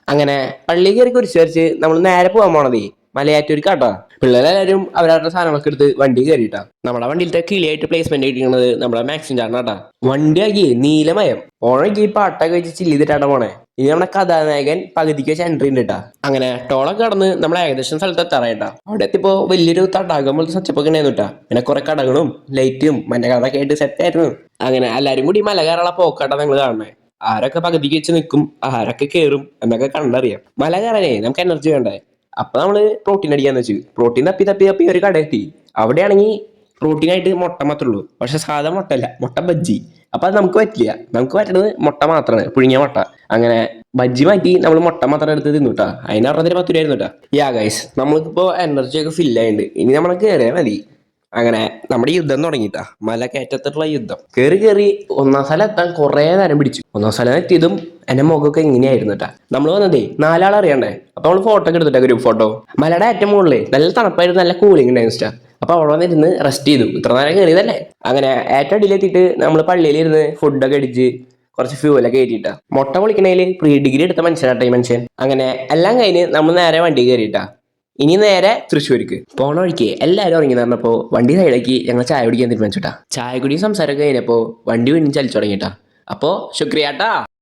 അങ്ങനെ പള്ളി കയറി കുരിശ് വരച്ച് നമ്മൾ നേരെ പോകാൻ പോണതേ മലയാറ്റൂർക്കാട്ടോ. പിള്ളേരെല്ലാരും അവരവരുടെ സാധനങ്ങളൊക്കെ എടുത്ത് വണ്ടി കയറിയിട്ടാ. നമ്മുടെ വണ്ടിയിലത്തെ കിളിയായിട്ട് പ്ലേസ്മെന്റ് ഇരിക്കുന്നത് നമ്മുടെ മാക്സിൻ ചാറിനാട്ടാ. വണ്ടിയാക്കി നീലമയം ഓണക്ക് ഈ പാട്ടൊക്കെ വെച്ച് ചില്ലിതിട്ടാണ് പോണേ. ഇനി നമ്മുടെ കഥാനായകൻ പകുതിക്ക് വെച്ച് എൻട്രി ഉണ്ട് കേട്ടാ. അങ്ങനെ ടോളൊക്കെ കടന്ന് നമ്മൾ ഏകദേശം സ്ഥലത്ത് എത്താറായിട്ടാ. അവിടെ എത്തിയപ്പോ വലിയൊരു തടാകം പോലത്തെ സച്ചപ്പൊക്കെ ഉണ്ടായിരുന്നു കേട്ടാ. പിന്നെ കുറെ കടകളും ലൈറ്റും മറ്റേ കഥയൊക്കെ ആയിട്ട് സെറ്റ് ആയിരുന്നു. അങ്ങനെ എല്ലാരും കൂടി മല കയറാനുള്ള പോക്കാട്ടാ നിങ്ങൾ കാണണേ. ആരൊക്കെ പകുതിക്ക് വെച്ച് നിൽക്കും, ആരൊക്കെ കയറും എന്നൊക്കെ കണ്ടറിയാം. മല കയറാനേ നമുക്ക് എനർജി വേണ്ടേ. അപ്പൊ നമ്മള് പ്രോട്ടീൻ അടിക്കാന്ന് വെച്ചു. പ്രോട്ടീൻ തപ്പി തപ്പി തപ്പി ഒരു കട എത്തി. അവിടെയാണെങ്കിൽ പ്രോട്ടീൻ ആയിട്ട് മുട്ട മാത്രമേ ഉള്ളൂ. പക്ഷെ സാധാ മുട്ടല്ല, മുട്ട ബജ്ജി. അപ്പൊ അത് നമുക്ക് പറ്റില്ല. നമുക്ക് പറ്റുന്നത് മുട്ട മാത്രമാണ്, പുഴുങ്ങിയ മുട്ട. അങ്ങനെ ബജ്ജി മാറ്റി നമ്മൾ മുട്ട മാത്രം എടുത്ത് തിന്നുട്ടാ. അതിന് പറഞ്ഞതിന് 10 രൂപ ആയിരുന്നു കേട്ടാ. യാ ഗൈസ്, നമ്മൾക്കിപ്പോ എനർജി ഒക്കെ ഫിൽ ആയിട്ടുണ്ട്. ഇനി നമ്മളെ കയറിയാൽ മതി. അങ്ങനെ നമ്മുടെ യുദ്ധം തുടങ്ങിട്ടാ. മല കയറ്റത്തിട്ടുള്ള യുദ്ധം. കയറി കയറി ഒന്നാം സ്ഥലം എത്താൻ കുറെ നേരം പിടിച്ചു. ഒന്നാം സ്ഥലം എത്തിയതും എന്റെ മുഖമൊക്കെ എങ്ങനെയായിരുന്നു കേട്ടാ. നമ്മൾ വന്നതേ 4 ആൾ അറിയണ്ടേ. അപ്പൊ നമ്മൾ ഫോട്ടോ ഒക്കെ എടുത്തിട്ടാ, ഗ്രൂപ്പ് ഫോട്ടോ. മലയുടെ ഏറ്റവും മുകളിൽ നല്ല തണുപ്പായിരുന്നു, നല്ല കൂളിംഗ് ഉണ്ടായിരുന്നു. അപ്പൊ അവിടെ വന്നിരുന്ന് റെസ്റ്റ് ചെയ്തു. ഇത്ര നേരം കയറിയതല്ലേ. അങ്ങനെ ഏറ്റവും അടിയിലെത്തിയിട്ട് നമ്മൾ പള്ളിയിലിരുന്ന് ഫുഡൊക്കെ അടിച്ച് കുറച്ച് ഫ്യൂവലൊക്കെ കയറ്റിയിട്ടാ. മുട്ട പൊളിക്കണേല് പ്രീ ഡിഗ്രി എടുത്ത മനുഷ്യനാട്ടെ ഈ മനുഷ്യൻ. അങ്ങനെ എല്ലാം കഴിഞ്ഞ് നമ്മൾ നേരെ വണ്ടി കയറിയിട്ടാ. ഇനി നേരെ തൃശ്ശൂർക്ക് പോണ വഴിക്ക് എല്ലാവരും ഇറങ്ങി നടന്നപ്പോ വണ്ടി സൈഡാക്കി ഞങ്ങൾ ചായ കുടിക്കാൻ തീരുമാനിച്ചിട്ടാ. ചായ കുടിയും സംസാരമൊക്കെ കഴിഞ്ഞപ്പോ വണ്ടി വീണ്ടും ചലിച്ചു തുടങ്ങിയിട്ടാ. അപ്പോ ശുക്രിയാട്ടാ.